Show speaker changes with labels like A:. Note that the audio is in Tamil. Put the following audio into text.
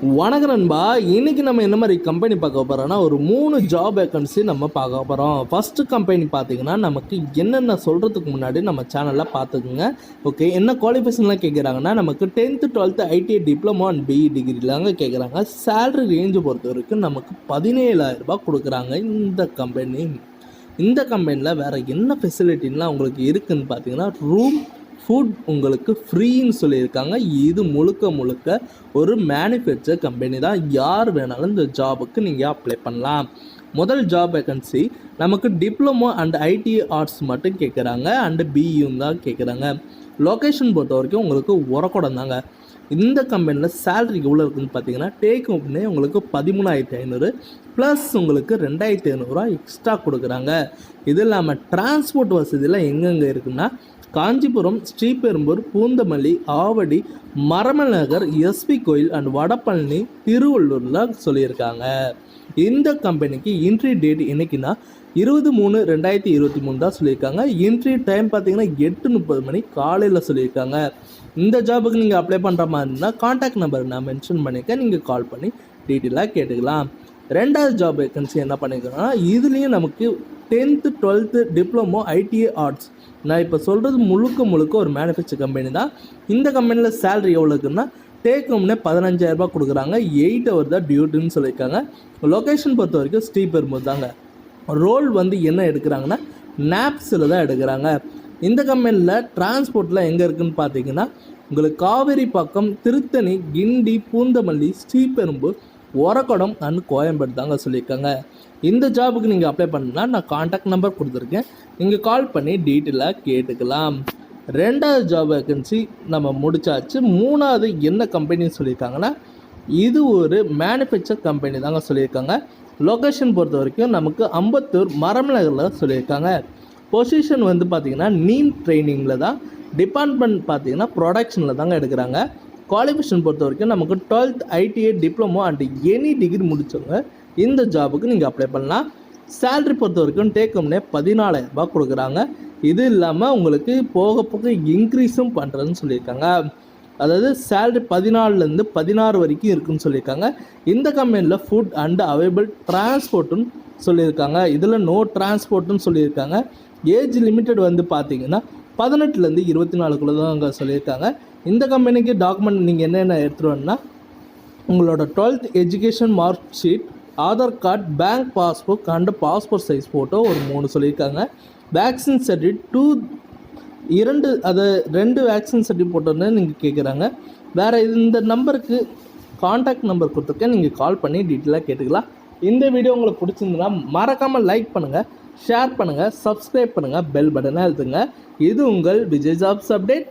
A: வணக்கம் நண்பா. இன்றைக்கி நம்ம என்ன மாதிரி கம்பெனி பார்க்க போகிறோன்னா ஒரு 3 ஜாப் வேக்கன்சி நம்ம பார்க்க போகிறோம். ஃபஸ்ட்டு கம்பெனி பார்த்திங்கன்னா நமக்கு என்னென்ன சொல்கிறதுக்கு முன்னாடி நம்ம சேனலில் பார்த்துக்குங்க. ஓகே, என்ன குவாலிஃபிகேஷன்லாம் கேட்குறாங்கன்னா நமக்கு 10th 12th ITI diploma and BE டிகிரிலாங்க கேட்குறாங்க. சேலரி ரேஞ்சு பொறுத்த வரைக்கும் நமக்கு 17,000 கொடுக்குறாங்க. இந்த கம்பெனியில் வேறு என்ன ஃபெசிலிட்டின்லாம் உங்களுக்கு இருக்குதுன்னு பார்த்தீங்கன்னா ரூம் ஃபுட் உங்களுக்கு ஃப்ரீன்னு சொல்லியிருக்காங்க. இது முழுக்க ஒரு மேனுஃபேக்சர் கம்பெனி தான். யார் வேணாலும் இந்த ஜாபுக்கு நீங்கள் அப்ளை பண்ணலாம். முதல் ஜாப் வேக்கன்சி நமக்கு டிப்ளமோ அண்ட் ஐடி ஆர்ட்ஸ் மட்டும் கேட்குறாங்க, அண்டு பிஇயும் தான் கேட்குறாங்க. லொக்கேஷன் பொறுத்த வரைக்கும் உங்களுக்கு உரக்கூடம் தாங்க. இந்த கம்பெனியில் சேலரி எவ்வளோ இருக்குதுன்னு பார்த்தீங்கன்னா டேக் ஹோம்னே உங்களுக்கு 13,500 ப்ளஸ் உங்களுக்கு 2,500 எக்ஸ்ட்ரா கொடுக்குறாங்க. இது இல்லாமல் டிரான்ஸ்போர்ட் வசதியெலாம் எங்கெங்கே இருக்குன்னா காஞ்சிபுரம், ஸ்ரீபெரும்பூர், பூந்தமல்லி, ஆவடி, மரமநகர், எஸ்பி கோயில் அண்ட் வடபழனி, திருவள்ளூரில் சொல்லியிருக்காங்க. இந்த கம்பெனிக்கு இன்ட்ரி டேட் என்னைக்குன்னா 20/3/2023 தான் சொல்லியிருக்காங்க. இன்ட்ரி டைம் பார்த்தீங்கன்னா 8:30 மணி காலையில் சொல்லியிருக்காங்க. இந்த ஜாபுக்கு நீங்கள் அப்ளை பண்ணுற மாதிரி இருந்தால் கான்டாக்ட் நம்பர் நான் மென்ஷன் பண்ணியிருக்கேன், நீங்கள் கால் பண்ணி டீட்டெயிலாக கேட்டுக்கலாம். ரெண்டாவது ஜாப் வேக்கன்சி என்ன பண்ணியிருக்கோன்னா இதுலேயும் நமக்கு 10th 12th diploma ITI arts. நான் இப்போ சொல்கிறது முழுக்க ஒரு மேனுஃபேக்சர் கம்பெனி தான். இந்த கம்பெனியில் சேலரி எவ்வளோ இருக்குன்னா டேக் ஹோம்னே 15,000 கொடுக்குறாங்க. 8 hour தான் டியூட்டின்னு சொல்லியிருக்காங்க. லொக்கேஷன் பொறுத்த வரைக்கும் ஸ்ரீபெரும்பூர் தாங்க. ரோல் என்ன எடுக்கிறாங்கன்னா நாப்ஸில் தான் எடுக்கிறாங்க. இந்த கம்பெனியில் டிரான்ஸ்போர்ட்டில் எங்கே இருக்குதுன்னு பார்த்தீங்கன்னா உங்களுக்கு காவேரி பக்கம், திருத்தணி, கிண்டி, பூந்தமல்லி, ஸ்ரீபெரும்பூர், ஒரக்கடம் அண்ட் கோயம்பேடு தாங்க சொல்லியிருக்காங்க. இந்த ஜாபுக்கு நீங்கள் அப்ளை பண்ணணும்னா நான் கான்டாக்ட் நம்பர் கொடுத்துருக்கேன், நீங்கள் கால் பண்ணி டீட்டெயிலாக கேட்டுக்கலாம். ரெண்டாவது ஜாப் வேக்கன்சி நம்ம முடிச்சாச்சு. மூணாவது என்ன கம்பெனின்னு சொல்லியிருக்காங்கன்னா இது ஒரு மேனுஃபேக்சர் கம்பெனி தாங்க சொல்லியிருக்காங்க. லொக்கேஷன் பொறுத்த வரைக்கும் நமக்கு அம்பத்தூர், மரமநகரில் சொல்லியிருக்காங்க. பொசிஷன் பார்த்திங்கன்னா நீம் ட்ரைனிங்கில் தான். டிபார்ட்மெண்ட் பார்த்திங்கன்னா ப்ரொடக்ஷனில் தாங்க எடுக்கிறாங்க. குவாலிஃபிகேஷன் பொறுத்த வரைக்கும் நமக்கு 12th ITI diploma and any degree முடித்தவங்க இந்த ஜாபுக்கு நீங்கள் அப்ளை பண்ணலாம். சேலரி பொறுத்த வரைக்கும் டேக் ஹோம்னே 14,000 கொடுக்குறாங்க. இது இல்லாமல் உங்களுக்கு போக இன்க்ரீஸும் பண்ணுறதுன்னு சொல்லியிருக்காங்க. அதாவது சேலரி 14லேருந்து 16 வரைக்கும் இருக்குதுன்னு சொல்லியிருக்காங்க. இந்த கம்பெனியில் ஃபுட் அண்ட் அவைலபிள் டிரான்ஸ்போர்ட்டுன்னு சொல்லியிருக்காங்க. இதில் நோ டிரான்ஸ்போர்ட்டுன்னு சொல்லியிருக்காங்க. ஏஜ் லிமிட்டட் பார்த்தீங்கன்னா 18லேருந்து 24 தான் அங்கே சொல்லியிருக்காங்க. இந்த கம்பெனிக்கு டாக்குமெண்ட் நீங்கள் என்னென்ன எடுத்துகிட்டு வரணும்னா உங்களோட 12th education mark sheet, Aadhaar card, bank passbook and passport size photo ஒரு 3 சொல்லியிருக்காங்க. வேக்சின் சர்டிஃபிகேட் 2 வேக்சின் சர்டிஃபிகேட் போட்டோன்னு நீங்கள் கேட்குறாங்க. வேறு இந்த நம்பருக்கு கான்டாக்ட் நம்பர் கொடுத்துருக்கேன், நீங்கள் கால் பண்ணி டீட்டெயிலாக கேட்டுக்கலாம். இந்த வீடியோ உங்களுக்கு பிடிச்சிருந்துன்னா மறக்காமல் லைக் பண்ணுங்கள், ஷேர் பண்ணுங்கள், சப்ஸ்கிரைப் பண்ணுங்கள், பெல் பட்டனை அழுத்துங்க. இது உங்கள் விஜய் ஜாப்ஸ் அப்டேட்.